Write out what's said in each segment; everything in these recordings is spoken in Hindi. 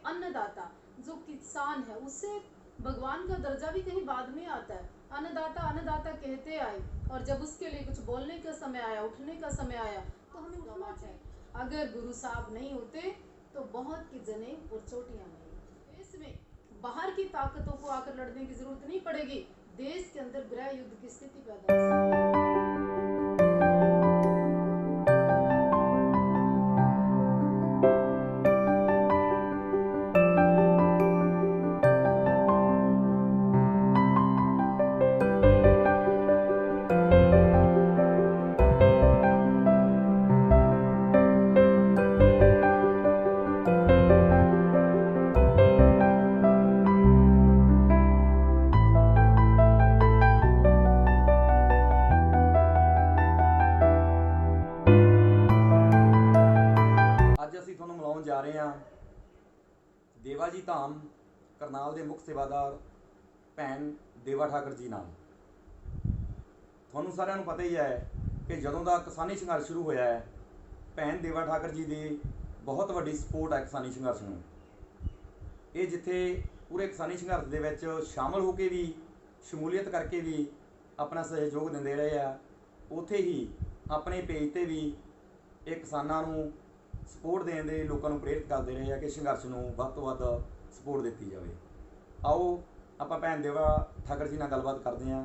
अन्नदाता जो किसान है उससे भगवान का दर्जा भी कहीं बाद में आता है। अन्नदाता अन्नदाता कहते आए और जब उसके लिए कुछ बोलने का समय आया, उठने का समय आया तो हमें उठना चाहिए। अगर गुरु साहब नहीं होते तो बहुत की जने और चोटियां नहीं। इसमें बाहर की ताकतों को आकर लड़ने की जरूरत नहीं पड़ेगी। देश के अंदर गृह युद्ध की स्थिति पैदा हो सकती है। ਅੱਜ ਅਸੀਂ ਤੁਹਾਨੂੰ ਮਿਲਾਉਣ ਜਾ ਰਹੇ ਹਾਂ ਦੇਵਾ ਜੀ ਧਾਮ ਕਰਨਾਲ ਦੇ ਮੁੱਖ ਸੇਵਾਦਾਰ ਭੈਣ ਦੇਵਾ ਠਾਕਰ ਜੀ ਨਾਲ। ਤੁਹਾਨੂੰ ਸਾਰਿਆਂ ਨੂੰ ਪਤਾ ਹੀ ਹੈ ਕਿ ਜਦੋਂ ਦਾ ਕਿਸਾਨੀ ਸੰਘਰਸ਼ ਸ਼ੁਰੂ ਹੋਇਆ ਹੈ, ਭੈਣ ਦੇਵਾ ਠਾਕਰ ਜੀ ਦੀ ਬਹੁਤ ਵੱਡੀ ਸਪੋਰਟ ਹੈ ਕਿਸਾਨੀ ਸੰਘਰਸ਼ ਨੂੰ। ਇਹ ਜਿੱਥੇ ਪੂਰੇ ਕਿਸਾਨੀ ਸੰਘਰਸ਼ ਦੇ ਵਿੱਚ ਸ਼ਾਮਲ ਹੋ ਕੇ ਵੀ, ਸ਼ਮੂਲੀਅਤ ਕਰਕੇ ਵੀ ਆਪਣਾ ਸਹਿਯੋਗ ਦਿੰਦੇ ਰਹੇ ਆ, ਉੱਥੇ ਹੀ ਆਪਣੇ ਪੇਜ 'ਤੇ ਵੀ ਇਹ ਕਿਸਾਨਾਂ ਨੂੰ ਸਪੋਰਟ ਦੇਣ ਦੇ ਲੋਕਾਂ ਨੂੰ ਪ੍ਰੇਰਿਤ ਕਰਦੇ ਰਹੇ ਆ ਕਿ ਸੰਘਰਸ਼ ਨੂੰ ਵੱਧ ਤੋਂ ਵੱਧ ਸਪੋर्ट ਦਿੱਤੀ ਜਾਵੇ। आओ ਆਪਾਂ ਭੈਣ ਦੇਵਾ ਠਾਕਰ जी ਨਾਲ ਗੱਲਬਾत करते हैं।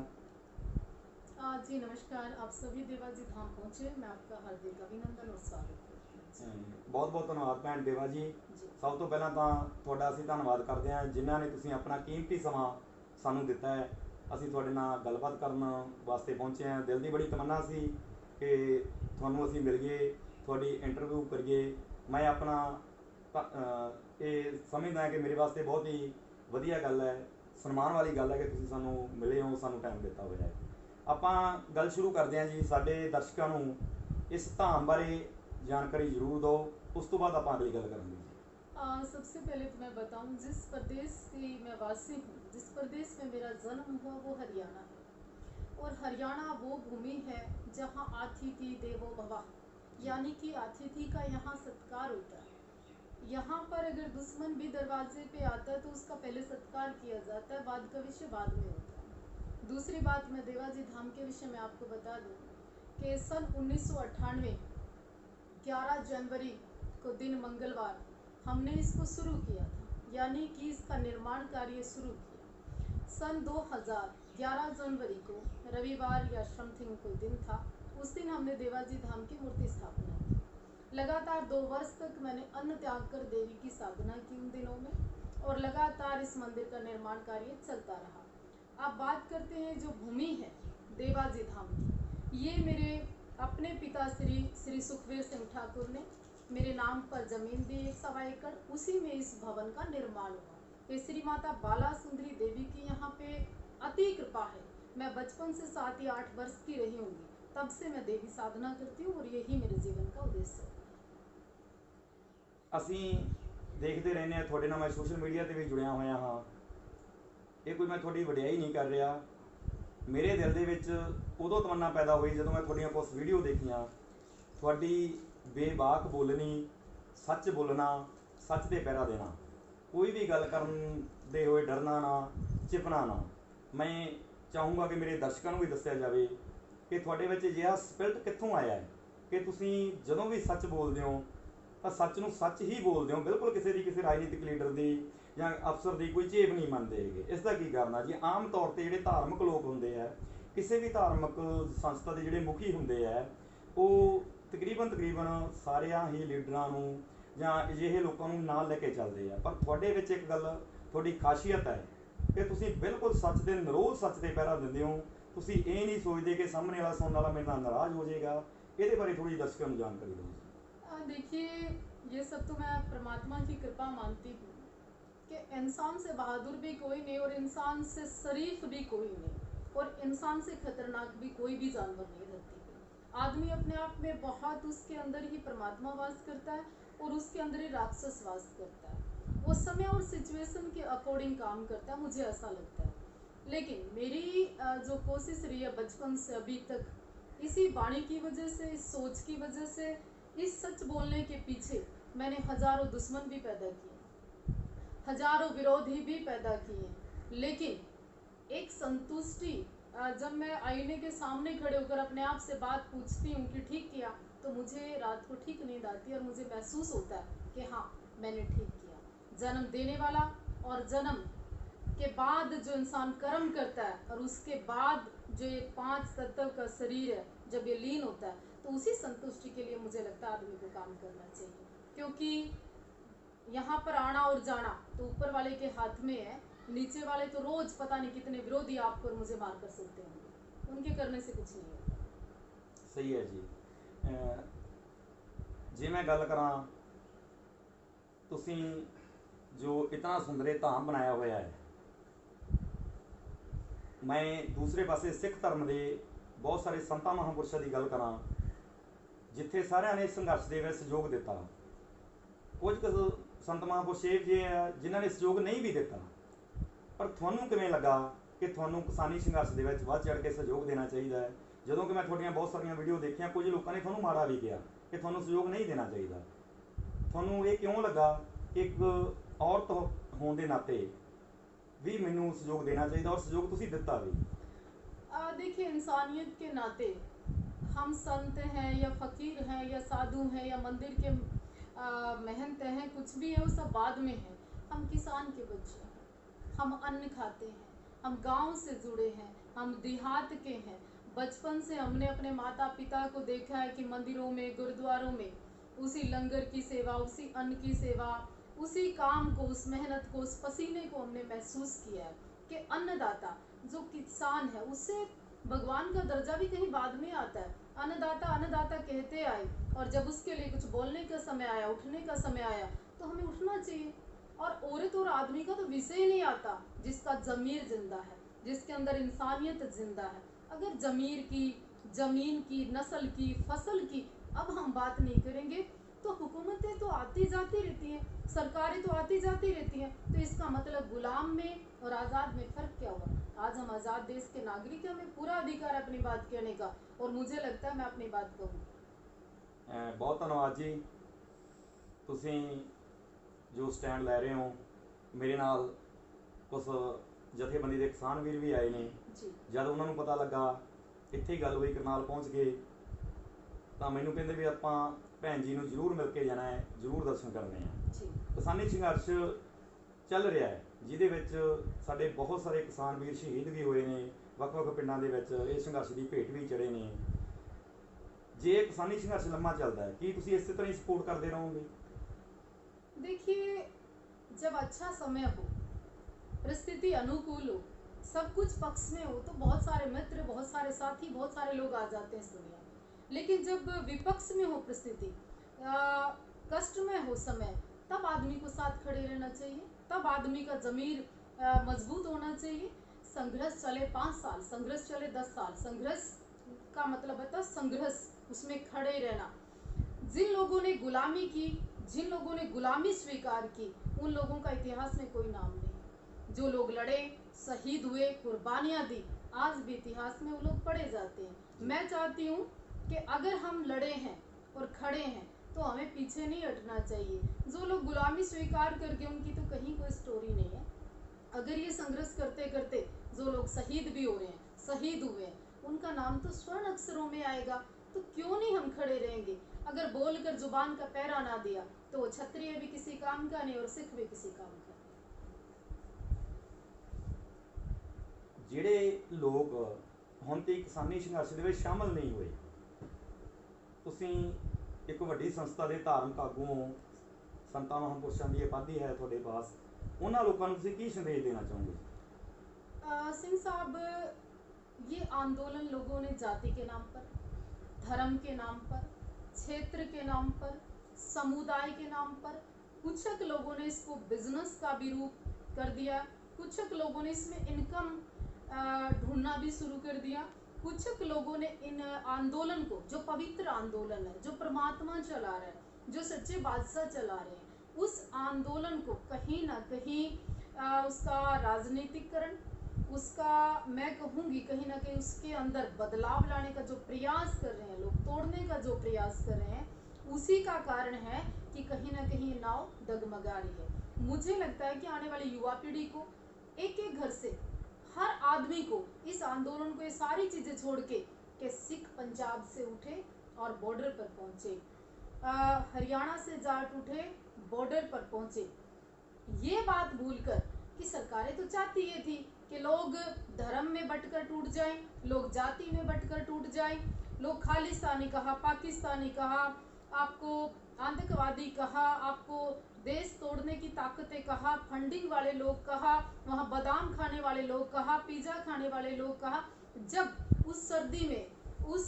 जी नमस्कार, आप सभी देवा जी धाम पहुँचे, मैं आपका हार्दिक अभिनंदन और स्वागत करती हूँ। ਬਹੁਤ ਬਹੁਤ ਧੰਨਵਾਦ ਭੈਣ ਦੇਵਾ ਜੀ। ਸਭ ਤੋਂ ਪਹਿਲਾਂ ਤਾਂ ਤੁਹਾਡਾ ਅਸੀਂ ਧੰਨਵਾਦ ਕਰਦੇ ਹਾਂ ਜਿਨ੍ਹਾਂ ਨੇ ਤੁਸੀਂ ਆਪਣਾ ਕੀਮਤੀ ਸਮਾਂ ਸਾਨੂੰ ਦਿੱਤਾ ਹੈ। ਅਸੀਂ ਤੁਹਾਡੇ ਨਾਲ ਗੱਲਬਾਤ ਕਰਨ ਵਾਸਤੇ ਪਹੁੰਚੇ ਹਾਂ। ਦਿਲ ਦੀ ਬੜੀ ਤਮੰਨਾ ਸੀ ਕਿ ਤੁਹਾਨੂੰ ਅਸੀਂ ਮਿਲੀਏ, ਤੁਹਾਡੀ ਇੰਟਰਵਿਊ ਕਰੀਏ। ਮੈਂ ਆਪਣਾ ਇਹ ਸਮਝਦਾ ਕਿ ਮੇਰੇ ਵਾਸਤੇ ਬਹੁਤ ਹੀ ਵਧੀਆ ਗੱਲ ਹੈ, ਸਨਮਾਨ ਵਾਲੀ ਗੱਲ ਹੈ ਕਿ ਤੁਸੀਂ ਸਾਨੂੰ ਮਿਲੇ ਹੋ, ਸਾਨੂੰ ਟਾਈਮ ਦਿੱਤਾ ਹੋਇਆ ਹੈ। ਆਪਾਂ ਗੱਲ ਸ਼ੁਰੂ ਕਰਦੇ ਹਾਂ ਜੀ। ਸਾਡੇ ਦਰਸ਼ਕਾਂ ਨੂੰ ਇਸ ਧਾਮ ਬਾਰੇ जानकारी जरूर दो, उस तो बाद आप अगली गल करेंगे। सबसे पहले तो मैं बताऊं जिस प्रदेश की मैं वासी हूँ, जिस प्रदेश में मेरा जन्म हुआ वो हरियाणा है। और हरियाणा वो भूमि है जहाँ अतिथि देवो भव, यानी कि अतिथि का यहाँ सत्कार होता है। यहाँ पर अगर दुश्मन भी दरवाजे पे आता है तो उसका पहले सत्कार किया जाता है, बाद का विषय बाद में होता है। दूसरी बात मैं देवाजी धाम के विषय में आपको बता दूँ कि सन 1998 11 जनवरी को दिन मंगलवार हमने इसको शुरू किया था, यानी कि इसका निर्माण कार्य शुरू किया। सन 2000 11 जनवरी को रविवार या समथिंग कोई दिन था, उस दिन हमने देवाजी धाम की मूर्ति स्थापना की। लगातार 2 वर्ष तक मैंने अन्न त्याग कर देवी की साधना की उन दिनों में, और लगातार इस मंदिर का निर्माण कार्य चलता रहा। अब बात करते हैं जो भूमि है देवाजी धाम की। ये मेरे अपने पिता श्री सुखवीर सिंह ठाकुर ने मेरे नाम पर जमीन दी 1.25 एकड़, उसी में इस भवन का निर्माण हुआ। तो श्री माता बाला सुंदरी देवी की यहाँ पे अति कृपा है। मैं बचपन से 7 या 8 वर्ष की रही होंगी, तब से मैं देवी साधना करती हूँ और यही मेरे जीवन का उद्देश्य है। ਅਸੀਂ ਦੇਖਦੇ ਰਹਿੰਦੇ ਹਾਂ, ਤੁਹਾਡੇ ਨਾਲ ਮੈਂ ਸੋਸ਼ਲ ਮੀਡੀਆ ਤੇ ਵੀ ਜੁੜਿਆ ਹੋਇਆ ਹਾਂ। ਇਹ ਕੋਈ ਮੈਂ ਤੁਹਾਡੀ ਵਡਿਆਈ ਨਹੀਂ ਕਰ ਰਿਹਾ। ਮੇਰੇ ਦਿਲ ਦੇ ਵਿੱਚ ਉਦੋਂ ਤਮੰਨਾ ਪੈਦਾ ਹੋਈ ਜਦੋਂ ਮੈਂ ਤੁਹਾਡੀਆਂ ਕੁਝ ਵੀਡੀਓ ਦੇਖੀਆਂ। ਤੁਹਾਡੀ ਬੇਬਾਕ ਬੋਲਣੀ, ਸੱਚ ਬੋਲਣਾ, ਸੱਚ ਤੇ ਪਹਿਰਾ ਦੇਣਾ, ਕੋਈ ਵੀ ਗੱਲ ਕਰਨ ਦੇ ਹੋਏ ਡਰਨਾ ਨਾ, ਚਿਪਣਾ ਨਾ। ਮੈਂ ਚਾਹੂੰਗਾ ਕਿ ਮੇਰੇ ਦਰਸ਼ਕਾਂ ਨੂੰ ਵੀ ਦੱਸਿਆ ਜਾਵੇ ਕਿ ਤੁਹਾਡੇ ਵਿੱਚ ਅਜਿਹਾ ਸਪਿਰਿਟ ਕਿੱਥੋਂ ਆਇਆ ਹੈ ਕਿ ਤੁਸੀਂ ਜਦੋਂ ਵੀ ਸੱਚ ਬੋਲਦੇ ਹੋ ਤਾਂ ਸੱਚ ਨੂੰ ਸੱਚ ਹੀ ਬੋਲਦੇ ਹੋ, ਬਿਲਕੁਲ ਕਿਸੇ ਰਾਜਨੀਤਿਕ ਲੀਡਰ ਦੀ ਜਾਂ ਅਫਸਰ ਦੀ ਕੋਈ ਝੇਪ ਨਹੀਂ ਮੰਨਦੇ ਹੈਗੇ। ਇਸ ਦਾ ਕੀ ਕਾਰਨ ਆ ਜੀ? ਆਮ ਤੌਰ 'ਤੇ ਜਿਹੜੇ ਧਾਰਮਿਕ ਲੋਕ ਹੁੰਦੇ ਆ, ਕਿਸੇ ਵੀ ਧਾਰਮਿਕ ਸੰਸਥਾ ਦੇ ਜਿਹੜੇ ਮੁਖੀ ਹੁੰਦੇ ਆ, ਉਹ ਤਕਰੀਬਨ ਸਾਰਿਆਂ ਹੀ ਲੀਡਰਾਂ ਨੂੰ ਜਾਂ ਅਜਿਹੇ ਲੋਕਾਂ ਨੂੰ ਨਾਲ ਲੈ ਕੇ ਚੱਲਦੇ ਆ। ਪਰ ਤੁਹਾਡੇ ਵਿੱਚ ਇੱਕ ਗੱਲ, ਤੁਹਾਡੀ ਖਾਸੀਅਤ ਹੈ ਕਿ ਤੁਸੀਂ ਬਿਲਕੁਲ ਸੱਚ ਦੇ ਨਿਰੋਲ ਸੱਚ ਤੇ ਪਹਿਰਾ ਦਿੰਦੇ ਹੋ। ਤੁਸੀਂ ਇਹ ਨਹੀਂ ਸੋਚਦੇ ਕਿ ਸਾਹਮਣੇ ਵਾਲਾ ਸੁਣਨ ਵਾਲਾ ਮੇਰੇ ਨਾਲ ਨਾਰਾਜ਼ ਹੋ ਜਾਏਗਾ। ਇਹਦੇ ਬਾਰੇ ਥੋੜੀ ਦਰਸ਼ਕਾਂ ਨੂੰ ਜਾਣਕਾਰੀ ਦਿਓ। देखिए, ये सब तो मैं परमात्मा की कृपा मानती हूँ कि इंसान से बहादुर भी कोई नहीं और इंसान से शरीफ भी कोई नहीं और इंसान से खतरनाक भी कोई भी जानवर नहीं धरती पे। आदमी अपने आप में बहुत, उसके अंदर ही परमात्मा वास करता है और उसके अंदर ही राक्षस वास करता है। वो समय और सिचुएशन के अकॉर्डिंग काम करता है, मुझे ऐसा लगता है। लेकिन मेरी जो कोशिश रही है बचपन से अभी तक, इसी वाणी की वजह से, इस सोच की वजह से, इस सच बोलने के पीछे मैंने हजारों दुश्मन भी पैदा किए। हजारों विरोधी भी पैदा किए, लेकिन एक संतुष्टि जब मैं आईने के सामने खड़े होकर अपने आप से बात पूछती हूँ कि ठीक किया, तो मुझे रात को ठीक नींद आती है और मुझे महसूस होता है कि हाँ, मैंने ठीक किया। जन्म देने वाला और जन्म के बाद जो इंसान कर्म करता है और उसके बाद जो ये 5 तत्व का शरीर है, जब ये लीन होता है, तो उसी संतुष्टि के लिए मुझे लगता है आदमी को काम करना चाहिए। क्योंकि यहाँ पर आना और जाना तो ऊपर वाले के हाथ में है, नीचे वाले तो रोज पता नहीं कितने विरोधी आपको और मुझे मार कर सकते होंगे, उनके करने से कुछ नहीं होगा। सही है जी। जे मैं गल करा, तुसीं जो इतना सुंदर धाम बनाया होया है, मैं दूसरे पासे सिख धर्म के बहुत सारे संतां महापुरुषों की गल करा जिथे सारिਆਂ ने संघर्ष के ਵਿੱਚ सहयोग दिता। कुछ संत महापुरुष ਇਹ ਜਿਹੇ ਆ जिन्हां ने सहयोग नहीं भी दिता, पर ਤੁਹਾਨੂੰ ਕਿਵੇਂ ਲੱਗਾ कि ਤੁਹਾਨੂੰ किसानी संघर्ष ਦੇ ਵਿੱਚ ਵੱਧ ਚੜ ਕੇ सहयोग देना चाहिए है? ਜਦੋਂ कि मैं ਤੁਹਾਡੀਆਂ बहुत ਸਾਰੀਆਂ ਵੀਡੀਓ ਦੇਖੀਆਂ, कुछ लोगों ने ਤੁਹਾਨੂੰ ਮਾੜਾ भी किया कि ਤੁਹਾਨੂੰ सहयोग नहीं देना चाहिए। ਤੁਹਾਨੂੰ ਇਹ ਕਿਉਂ ਲੱਗਾ कि एक औरत होने के नाते भी मैनू सहयोग देना चाहिए और सहयोग तुसीं दिता भी? देखिए, इंसानियत के नाते हम संत हैं या फकीर हैं या साधु हैं या मंदिर के महंत हैं, कुछ भी है वो सब बाद में है। हम किसान के बच्चे हैं, हम अन्न खाते हैं, हम गांव से जुड़े हैं, हम देहात के हैं। बचपन से हमने अपने माता पिता को देखा है कि मंदिरों में, गुरुद्वारों में उसी लंगर की सेवा, उसी अन्न की सेवा, उसी काम को, उस मेहनत को, उस पसीने को हमने महसूस किया है कि अन्नदाता जो किसान है उससे भगवान का दर्जा भी कहीं बाद में आता है। अन्नदाता अन्नदाता कहते आए और जब उसके लिए कुछ बोलने का समय आया, उठने का समय आया, तो हमें उठना चाहिए। और औरत और आदमी का तो विषय ही नहीं आता जिसका जमीर जिंदा है, जिसके अंदर इंसानियत जिंदा है। अगर जमीर की, जमीन की, नस्ल की, फसल की अब हम बात नहीं करेंगे तो हुकूमतें तो आती जाती रहती हैं, सरकारें तो आती जाती रहती हैं, तो इसका मतलब गुलाम में और आज़ाद में फ़र्क क्या हुआ? आज हम आज़ाद देश के नागरिक हैं, हमें पूरा अधिकार है अपनी बात कहने का, और मुझे लगता है मैं अपनी बात कहूँ। बहुत धन्यवाद जी, तुसीं जो स्टैंड लै रहे हो। मेरे नाल कुछ जथेबंदी के किसान वीर भी आए ने, जब उन्होंने पता लगा इत्थे गल हुई, करनाल पहुँच गए, तो मैनू कहते भी आपां भैन जी नूं जरूर मिल के जाना है, जरूर दर्शन करने हैं। किसानी संघर्ष चल रहा है जिहदे विच साडे बहुत सारे किसान वीर शहीद भी हुए ने, ਵੱਖ-ਵੱਖ पिंडां दे विच इस संघर्ष की भेट भी चढ़े ने। जे किसानी संघर्ष लम्मा चलता है, कि तुसीं इस तरह ही सपोर्ट करते रहोगे? देखिए, जब अच्छा समय हो, परिस्थिति अनुकूल हो, सब कुछ पक्ष में हो, तो बहुत सारे मित्र, बहुत सारे साथी, बहुत सारे लोग आ जाते हैं इस दुनिया में। लेकिन जब विपक्ष में हो परिस्थिति, कष्ट में हो समय, तब आदमी को साथ खड़े रहना चाहिए, तब आदमी का जमीर मजबूत होना चाहिए। संघर्ष चले 5 साल, संघर्ष चले 10 साल, संघर्ष का मतलब है संघर्ष, उसमें खड़े रहना। जिन लोगों ने गुलामी की, जिन लोगों ने गुलामी स्वीकार की, उन लोगों का इतिहास में कोई नाम नहीं। जो लोग लड़े, शहीद हुए, कुर्बानियाँ दी, आज भी इतिहास में वो लोग पढ़े जाते हैं। मैं चाहती हूँ कि अगर हम लड़े हैं और खड़े हैं तो हमें पीछे नहीं हटना चाहिए। जो लोग गुलामी स्वीकार करके, उनकी तो कहीं कोई स्टोरी नहीं है। अगर ये संघर्ष करते करते जो लोग शहीद भी हो रहे हैं, शहीद हुए हैं, उनका नाम तो स्वर्ण अक्षरों में आएगा, तो क्यों नहीं हम खड़े रहेंगे? अगर बोलकर जुबान का पैरा ना दिया तो वो क्षत्रिय भी किसी काम का नहीं और सिख भी किसी काम का। ਜਿਹੜੇ ਲੋਕ ਹੁਣ ਤੱक किसानी संघर्ष ਦੇ ਵਿੱਚ शामिल नहीं हुए, ਤੁਸੀਂ एक ਵੱਡੀ संस्था के धार्मिक आगू हो, संतां महापुरुषों की उपाधि है ਤੁਹਾਡੇ पास, उन्होंने लोगों को ਤੁਸੀਂ ਕੀ संदेश देना चाहोगे? सिंह साहब, ये आंदोलन लोगों ने जाति के नाम पर, धर्म के नाम पर, क्षेत्र के नाम पर, समुदाय के नाम पर, कुछ लोगों ने इसको बिजनेस का भी रूप कर दिया, कुछ लोगों ने इसमें इनकम ढूंढना भी शुरू कर दिया। कुछ लोगों ने इन आंदोलन को, जो पवित्र आंदोलन है, जो परमात्मा चला रहा है, जो सच्चे बादशाह चला रहे हैं, उस आंदोलन को कहीं ना कहीं उसका राजनीतिकरण, उसका मैं कहूँगी कहीं ना कहीं उसके अंदर बदलाव लाने का जो प्रयास कर रहे हैं लोग, तोड़ने का जो प्रयास कर रहे हैं, उसी का कारण है कि कहीं ना कहीं नाव डगमगा रही है। मुझे लगता है कि आने वाली युवा पीढ़ी को, एक एक घर से हर आदमी को इस आंदोलन को, ये सारी चीजें छोड़ के सिख पंजाब से उठे और बॉर्डर पर पहुंचे, हरियाणा से जाट उठे बॉर्डर पर पहुंचे। ये बात भूलकर कि सरकारें तो चाहती ये थी कि लोग धर्म में बंटकर टूट जाएं, लोग जाति में बंटकर टूट जाएं, लोग खालिस्तानी कहा, पाकिस्तानी कहा, आपको आतंकवादी कहा, आपको देश तोड़ने की ताकतें कहा, फंडिंग वाले लोग कहा, वहाँ बादाम खाने वाले लोग कहा, पिज्जा खाने वाले लोग कहा। जब उस सर्दी में, उस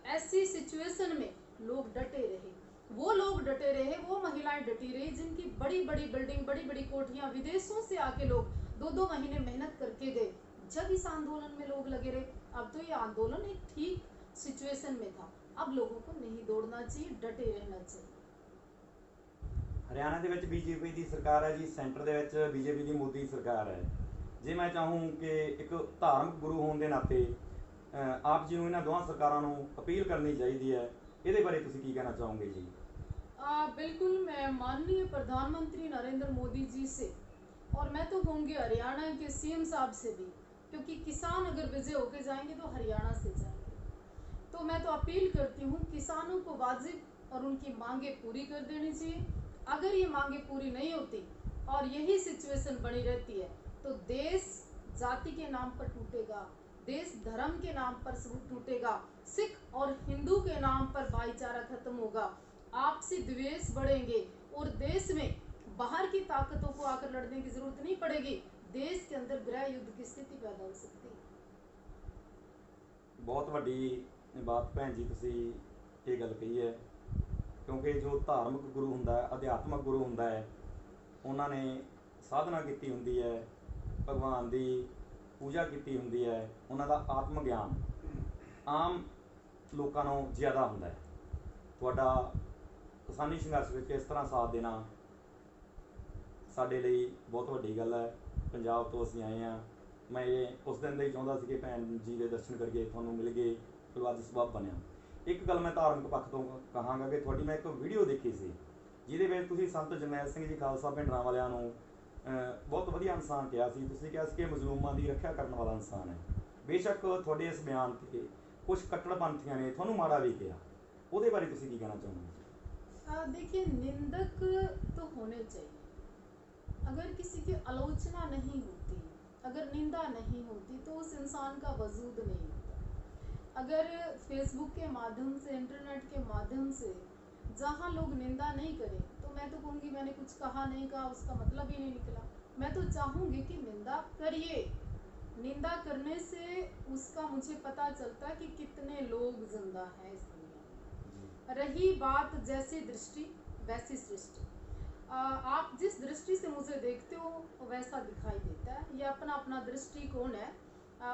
ऐसी सिचुएशन में लोग डटे रहे, वो लोग डटे रहे, वो महिलाएं डटी रही जिनकी बड़ी बड़ी बिल्डिंग, बड़ी बड़ी कोठियां, विदेशों से आके लोग 2-2 महीने मेहनत करके गए। जब इस आंदोलन में लोग लगे रहे, अब तो ये आंदोलन एक ठीक सिचुएशन में था, अब लोगों को नहीं दौड़ना चाहिए, डटे रहना चाहिए। हरियाणा ਦੇ ਵਿੱਚ ਬੀਜੇਪੀ ਦੀ ਸਰਕਾਰ ਹੈ ਜੀ, ਸੈਂਟਰ ਦੇ ਵਿੱਚ ਬੀਜੇਪੀ ਦੀ ਮੋਦੀ ਸਰਕਾਰ ਹੈ। ਜੇ ਮੈਂ ਚਾਹੂੰ ਕਿ ਇੱਕ ਧਾਰਮਿਕ ਗੁਰੂ ਹੋਣ ਦੇ ਨਾਤੇ ਆਪ ਜੀ ਨੂੰ ਇਹਨਾਂ ਦੋਹਾਂ ਸਰਕਾਰਾਂ ਨੂੰ ਅਪੀਲ ਕਰਨੀ ਚਾਹੀਦੀ ਹੈ, ਇਹਦੇ ਬਾਰੇ ਤੁਸੀਂ ਕੀ ਕਹਿਣਾ ਚਾਹੋਗੇ ਜੀ? बिल्कुल, मैं माननीय प्रधानमंत्री नरेंद्र मोदी जी से, और मैं तो कहूँगी हरियाणा के सीएम साहब से भी, क्योंकि किसान अगर विजय होके जाएंगे तो हरियाणा से जाएंगे, तो मैं तो अपील करती हूँ किसानों को वाजिब और उनकी मांगे पूरी कर देनी चाहिए। अगर ये मांगे पूरी नहीं होती और यही सिचुएशन बनी रहती है तो देश जाति के नाम पर टूटेगा, देश धर्म के नाम पर टूटेगा, सिख और हिंदू के नाम पर भाईचारा खत्म होगा, आपसी द्वेष बढ़ेंगे और देश में बाहर की ताकतों को आकर लड़ने की जरूरत नहीं पड़ेगी, देश के अंदर गृह युद्ध की स्थिति पैदा हो सकती है। ਬਹੁਤ ਵੱਡੀ ਬਾਤ ਭੈਣ ਜੀ ਤੁਸੀਂ ਇਹ ਗੱਲ ਕਹੀ ਹੈ, ਕਿਉਂਕਿ ਜੋ ਧਾਰਮਿਕ ਗੁਰੂ ਹੁੰਦਾ ਹੈ, ਅਧਿਆਤਮਿਕ ਗੁਰੂ ਹੁੰਦਾ ਹੈ, ਉਹਨਾਂ ਨੇ ਸਾਧਨਾ ਕੀਤੀ ਹੁੰਦੀ ਹੈ, ਭਗਵਾਨ ਦੀ ਪੂਜਾ ਕੀਤੀ ਹੁੰਦੀ ਹੈ, ਉਹਨਾਂ ਦਾ ਆਤਮ ਗਿਆਨ ਆਮ ਲੋਕਾਂ ਨੂੰ ਜ਼ਿਆਦਾ ਹੁੰਦਾ ਹੈ। ਤੁਹਾਡਾ ਕਿਸਾਨੀ ਸੰਘਰਸ਼ ਵਿੱਚ ਇਸ ਤਰ੍ਹਾਂ ਸਾਥ ਦੇਣਾ ਸਾਡੇ ਲਈ ਬਹੁਤ ਵੱਡੀ ਗੱਲ ਹੈ। ਪੰਜਾਬ ਤੋਂ ਅਸੀਂ ਆਏ ਹਾਂ, ਮੈਂ ਇਹ ਉਸ ਦਿਨ ਦਾ ਹੀ ਚਾਹੁੰਦਾ ਸੀ ਕਿ ਭੈਣ ਜੀ ਦੇ ਦਰਸ਼ਨ ਕਰਕੇ ਤੁਹਾਨੂੰ ਮਿਲ ਗਏ, ਫਿਰ ਅੱਜ ਸਬੱਬ ਬਣਿਆ। ਇੱਕ ਗੱਲ ਮੈਂ ਧਾਰਮਿਕ ਪੱਖ ਤੋਂ ਕਹਾਂਗਾ ਕਿ ਤੁਹਾਡੀ ਮੈਂ ਇੱਕ ਵੀਡੀਓ ਦੇਖੀ ਸੀ ਜਿਹਦੇ ਵਿੱਚ ਤੁਸੀਂ ਸੰਤ ਜਰਨੈਲ ਸਿੰਘ ਜੀ ਖਾਲਸਾ ਭਿੰਡਰਾਂ ਵਾਲਿਆਂ ਨੂੰ ਬਹੁਤ ਵਧੀਆ ਇਨਸਾਨ ਕਿਹਾ ਸੀ। ਤੁਸੀਂ ਕਿਹਾ ਸੀ ਕਿ ਮਜ਼ਲੂਮਾਂ ਦੀ ਰੱਖਿਆ ਕਰਨ ਵਾਲਾ ਇਨਸਾਨ ਹੈ। ਬੇਸ਼ੱਕ ਤੁਹਾਡੇ ਇਸ ਬਿਆਨ 'ਤੇ ਕੁਝ ਕੱਟੜਪੰਥੀਆਂ ਨੇ ਤੁਹਾਨੂੰ ਮਾੜਾ ਵੀ ਕਿਹਾ, ਉਹਦੇ ਬਾਰੇ ਤੁਸੀਂ ਕੀ ਕਹਿਣਾ ਚਾਹੁੰਦੇ? देखिए, निंदक तो होने चाहिए, अगर किसी की आलोचना नहीं होती, अगर निंदा नहीं होती तो उस इंसान का वजूद नहीं होता। अगर फेसबुक के माध्यम से, इंटरनेट के माध्यम से जहाँ लोग निंदा नहीं करें तो मैं तो कहूँगी मैंने कुछ कहा नहीं कहा, उसका मतलब ही नहीं निकला। मैं तो चाहूँगी कि निंदा करिए, निंदा करने से उसका मुझे पता चलता कि कितने लोग जिंदा हैं इस दुनिया में। रही बात जैसी दृष्टि वैसी सृष्टि, आप जिस दृष्टि से मुझे देखते हो वैसा दिखाई देता है। ये अपना अपना दृष्टिकोण है,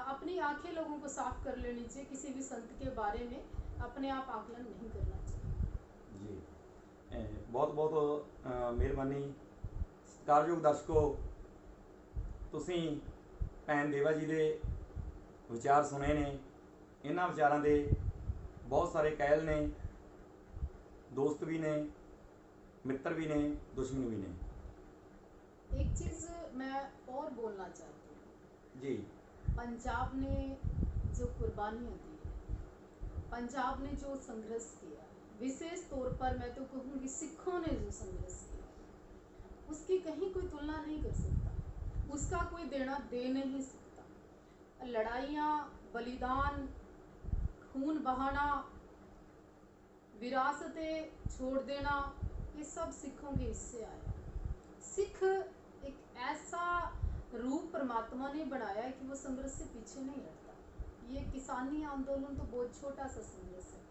अपनी आंखें लोगों को साफ कर लेनी चाहिए, किसी भी संत के बारे में अपने आप आकलन नहीं करना चाहिए। जी, बहुत बहुत ਮਿਹਰਬਾਨੀ। ਸਤਿਕਾਰਯੋਗ ਦਰਸ਼ਕੋ, ਤੁਸੀਂ ਭੈਣ ਦੇਵਾ ਜੀ ਦੇ ਵਿਚਾਰ ਸੁਣੇ ਨੇ। ਇਹਨਾਂ ਵਿਚਾਰਾਂ ਦੇ ਬਹੁਤ ਸਾਰੇ ਕਹਿਲ ਨੇ, दोस्त भी ने, मित्र भी ने, दुश्मन भी ने। एक चीज मैं और बोलना चाहती हूँ जी, पंजाब ने जो कुर्बानियाँ दी है, पंजाब ने जो संघर्ष किया, विशेष तौर पर मैं तो कहूँगी सिखों ने जो संघर्ष किया, उसकी कहीं कोई तुलना नहीं कर सकता, उसका कोई देना दे नहीं सकता। लड़ाइयाँ, बलिदान, खून बहाना, विरासतें छोड़ देना, ये सब सिखों के हिस्से आया। सिख एक ऐसा रूप परमात्मा ने बनाया है कि वो संघर्ष से पीछे नहीं हटता। ये किसानी आंदोलन तो बहुत छोटा सा संघर्ष है,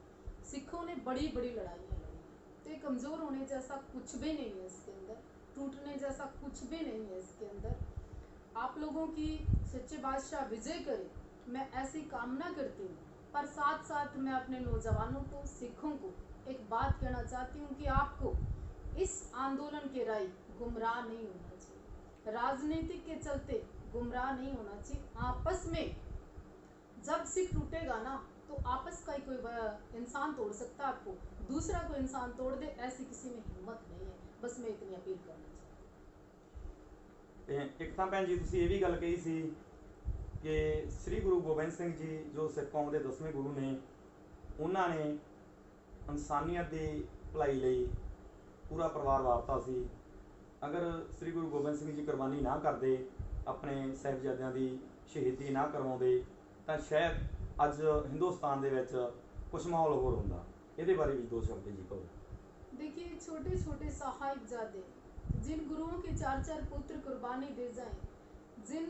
सिखों ने बड़ी बड़ी लड़ाइयाँ लड़ी, तो ये कमज़ोर होने जैसा कुछ भी नहीं है इसके अंदर, टूटने जैसा कुछ भी नहीं है इसके अंदर। आप लोगों की सच्चे बादशाह विजय करे, मैं ऐसी कामना करती हूँ। पर साथ साथ मैं अपने नौजवानों को, सिखों को एक बात कहना चाहती हूँ कि आपको इस आंदोलन के राय गुमराह नहीं होना चाहिए, राजनीति के चलते गुमराह नहीं होना चाहिए। आपस में जब सिख टूटेगा ना तो आपस का ही कोई इंसान तोड़ सकता है, आपको दूसरा कोई इंसान तोड़ दे ऐसी किसी में हिम्मत नहीं है। बस मैं इतनी अपील करना चाहती हूँ। ਤੇ ਇੱਕ ਤਾਂ ਭੈਣ ਜੀ ਤੁਸੀਂ ਇਹ ਵੀ ਗੱਲ ਕਹੀ ਸੀ ਕਿ ਸ੍ਰੀ ਗੁਰੂ ਗੋਬਿੰਦ ਸਿੰਘ ਜੀ ਜੋ ਸਿੱਖ ਕੌਮ ਦੇ 10ਵੇਂ ਗੁਰੂ ਨੇ, ਉਹਨਾਂ ਨੇ ਇਨਸਾਨੀਅਤ ਦੀ ਭਲਾਈ ਲਈ ਪੂਰਾ ਪਰਿਵਾਰ ਵਾਰਤਾ ਸੀ। ਅਗਰ ਸ੍ਰੀ ਗੁਰੂ ਗੋਬਿੰਦ ਸਿੰਘ ਜੀ ਕੁਰਬਾਨੀ ਨਾ ਕਰਦੇ, ਆਪਣੇ ਸਾਹਿਬਜ਼ਾਦਿਆਂ ਦੀ ਸ਼ਹੀਦੀ ਨਾ ਕਰਵਾਉਂਦੇ, ਤਾਂ ਸ਼ਾਇਦ ਅੱਜ ਹਿੰਦੁਸਤਾਨ ਦੇ ਵਿੱਚ ਕੁਛ ਮਾਹੌਲ ਹੋਰ ਹੁੰਦਾ। ਇਹਦੇ ਬਾਰੇ ਵੀ 2 शब्द जी कहो। देखिए, छोटे छोटे साहिबजादे जिन गुरुओं के 4-4 पुत्र कुर्बानी दे जाएं, जिन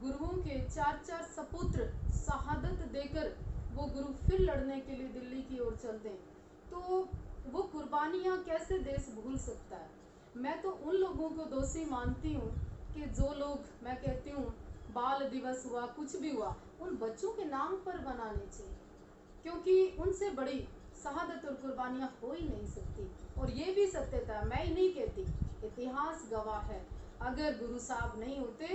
गुरुओं के 4-4 सपुत्र शहादत देकर वो गुरु फिर लड़ने के लिए दिल्ली की ओर चलते हैं, तो वो कुर्बानियाँ कैसे देश भूल सकता है। मैं तो उन लोगों को दोषी मानती हूँ कि जो लोग, मैं कहती हूँ, बाल दिवस हुआ, कुछ भी हुआ, उन बच्चों के नाम पर बनाने चाहिए, क्योंकि उनसे बड़ी शहादत और कुर्बानियाँ हो ही नहीं सकती। और ये भी सत्यता, मैं ही नहीं कहती, इतिहास गवाह है, अगर गुरु साहब नहीं होते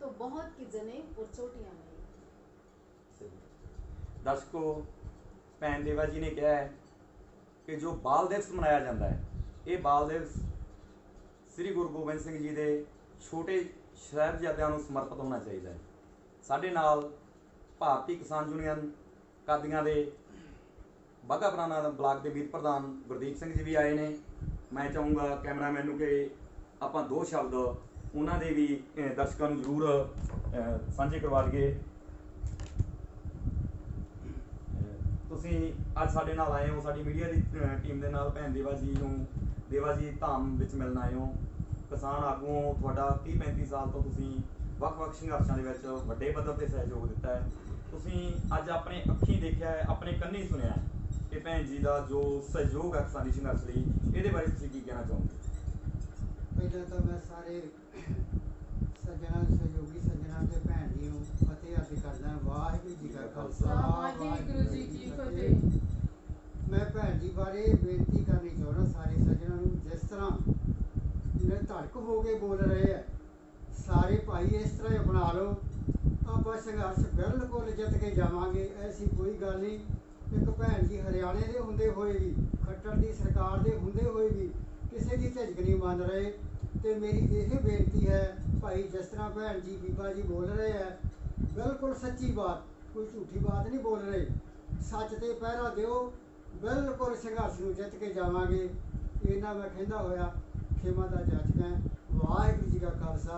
तो बहुत की जने और चोटियाँ नहीं। दर्शकों, भैन देवा जी ने कहा है कि जो बाल दिवस मनाया जाता है, ये बाल दिवस श्री गुरु गोबिंद सिंह जी के छोटे ਸਾਹਿਬਜ਼ਾਦਿਆਂ ਨੂੰ ਸਮਰਪਿਤ ਹੋਣਾ ਚਾਹੀਦਾ ਹੈ। ਸਾਡੇ ਨਾਲ ਭਾਰਤੀ ਕਿਸਾਨ ਯੂਨੀਅਨ ਕਾਦੀਆਂ ਦੇ ਬਾਘਾ ਪੁਰਾਣਾ ਬਲਾਕ ਦੇ ਮੀਤ ਪ੍ਰਧਾਨ ਗੁਰਦੀਪ ਸਿੰਘ ਜੀ ਵੀ ਆਏ ਨੇ। ਮੈਂ ਚਾਹੂੰਗਾ ਕੈਮਰਾਮੈਨ ਨੂੰ ਕਿ ਆਪਾਂ 2 ਸ਼ਬਦ ਉਹਨਾਂ ਦੇ ਵੀ ਦਰਸ਼ਕਾਂ ਨੂੰ ਜ਼ਰੂਰ ਸਾਂਝੇ ਕਰਵਾ ਦਈਏ। ਤੁਸੀਂ ਅੱਜ ਸਾਡੇ ਨਾਲ ਆਏ ਹੋ, ਸਾਡੀ ਮੀਡੀਆ ਦੀ ਟੀਮ ਦੇ ਨਾਲ ਭੈਣ ਦੇਵਾ ਜੀ ਨੂੰ, ਦੇਵਾ ਜੀ ਧਾਮ ਵਿੱਚ ਮਿਲਣ ਆਏ ਹੋ। ਕਿਸਾਨ ਆਗੂਆਂ, ਤੁਹਾਡਾ 30-35 ਸਾਲ ਤੋਂ ਤੁਸੀਂ ਵੱਖ-ਵੱਖ ਸੰਘਰਸ਼ਾਂ ਦੇ ਵਿੱਚ ਵੱਡੇ ਪੱਧਰ 'ਤੇ ਸਹਿਯੋਗ ਦਿੱਤਾ ਹੈ। ਤੁਸੀਂ ਅੱਜ ਆਪਣੇ ਅੱਖੀਂ ਦੇਖਿਆ ਹੈ, ਆਪਣੇ ਕੰਨੀ ਸੁਣਿਆ ਹੈ ਕਿ ਭੈਣ ਜੀ ਦਾ ਜੋ ਸਹਿਯੋਗ ਹੈ ਕਿਸਾਨੀ ਸੰਘਰਸ਼ ਲਈ, ਇਹਦੇ ਬਾਰੇ ਤੁਸੀਂ ਕੀ ਕਹਿਣਾ ਚਾਹੋਗੇ? ਪਹਿਲਾਂ ਤਾਂ ਮੈਂ ਸਾਰੇ ਸੱਜਣਾਂ, ਸਹਿਯੋਗੀ ਸੱਜਣਾਂ ਤੇ ਭੈਣ ਜੀ ਨੂੰ ਫਤਿਹ ਅਰਜ਼ ਕਰਦਾ। ਵਾਹਿਗੁਰੂ ਜੀ ਕਾ ਖਾਲਸਾ, ਵਾਹਿਗੁਰੂ ਜੀ ਕੀ ਫਤਿਹ। ਮੈਂ ਭੈਣ ਜੀ ਬਾਰੇ ਬੇਨਤੀ ਕਰਨੀ ਚਾਹੁੰਦਾ ਸਾਰੇ ਸੱਜਣਾਂ ਨੂੰ, ਜਿਸ ਤਰ੍ਹਾਂ ਧੜਕ ਹੋ ਕੇ ਬੋਲ ਰਹੇ ਹੈ, ਸਾਰੇ ਭਾਈ ਇਸ ਤਰ੍ਹਾਂ ਹੀ ਅਪਣਾ ਲਓ। ਆਪਾਂ ਸੰਘਰਸ਼ ਬਿਲਕੁਲ ਜਿੱਤ ਕੇ ਜਾਵਾਂਗੇ, ਐਸੀ ਕੋਈ ਗੱਲ ਨਹੀਂ। ਇੱਕ ਭੈਣ ਜੀ ਹਰਿਆਣੇ ਦੇ ਹੁੰਦੇ ਹੋਏ ਵੀ, ਖੱਟਰ ਦੀ ਸਰਕਾਰ ਦੇ ਹੁੰਦੇ ਹੋਏ ਵੀ ਕਿਸੇ ਦੀ ਝਿਜਕ ਨਹੀਂ ਮੰਨ ਰਹੇ। ਤੇ ਮੇਰੀ ਇਹ ਬੇਨਤੀ ਹੈ ਭਾਈ, ਜਿਸ ਤਰ੍ਹਾਂ ਭੈਣ ਜੀ, ਬੀਬਾ ਜੀ ਬੋਲ ਰਹੇ ਹੈ, ਬਿਲਕੁਲ ਸੱਚੀ ਬਾਤ, ਕੋਈ ਝੂਠੀ ਬਾਤ ਨਹੀਂ ਬੋਲ ਰਹੇ। ਸੱਚ ਤੇ ਪਹਿਰਾ ਦਿਓ, ਬਿਲਕੁਲ ਸੰਘਰਸ਼ ਨੂੰ ਜਿੱਤ ਕੇ ਜਾਵਾਂਗੇ। ਇਹਨਾਂ ਮੈਂ ਕਹਿੰਦਾ ਹੋਇਆ ਖੇਮਾ ਦਾ ਜਾਚਕਾਂ। ਵਾਹਿਗੁਰੂ ਜੀ ਕਾ ਖਾਲਸਾ,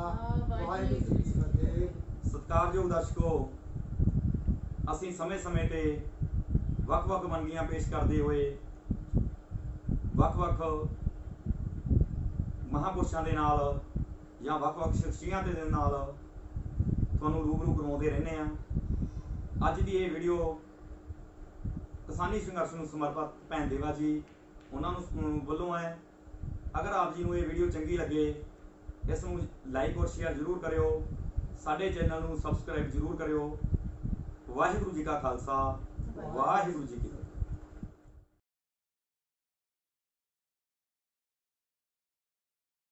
ਵਾਹਿਗੁਰੂ ਜੀ ਕੀ ਫਤਿਹ। ਸਤਿਕਾਰਯੋਗ ਦਰਸ਼ਕੋ, ਅਸੀਂ ਸਮੇਂ-ਸਮੇਂ ਤੇ ਵੱਖ-ਵੱਖ ਵੰਨਗੀਆਂ ਪੇਸ਼ ਕਰਦੇ ਹੋਏ ਵੱਖ-ਵੱਖ ਮਹਾਂਪੁਰਸ਼ਾਂ ਦੇ ਨਾਲ ਜਾਂ ਵੱਖ-ਵੱਖ ਸ਼ਖਸੀਅਤਾਂ ਦੇ ਨਾਲ ਤੁਹਾਨੂੰ ਰੂਬਰੂ ਕਰਵਾਉਂਦੇ ਰਹਿੰਦੇ ਹਾਂ। ਅੱਜ ਦੀ ਇਹ ਵੀਡੀਓ ਕਿਸਾਨੀ ਸੰਘਰਸ਼ ਨੂੰ ਸਮਰਪਿਤ ਭੈਣ ਦੇਵਾ ਜੀ ਉਹਨਾਂ ਨੂੰ ਵੱਲੋਂ ਹੈ। ਅਗਰ ਆਪ ਜੀ ਨੂੰ ਇਹ ਵੀਡੀਓ ਚੰਗੀ ਲੱਗੇ, ਇਸ ਨੂੰ ਲਾਈਕ ਔਰ ਸ਼ੇਅਰ ਜ਼ਰੂਰ ਕਰਿਓ, ਸਾਡੇ ਚੈਨਲ ਨੂੰ ਸਬਸਕ੍ਰਾਈਬ ਜ਼ਰੂਰ ਕਰਿਓ। ਵਾਹਿਗੁਰੂ ਜੀ ਕਾ ਖਾਲਸਾ, ਵਾਹਿਗੁਰੂ ਜੀ ਕੀ ਫਤਿਹ।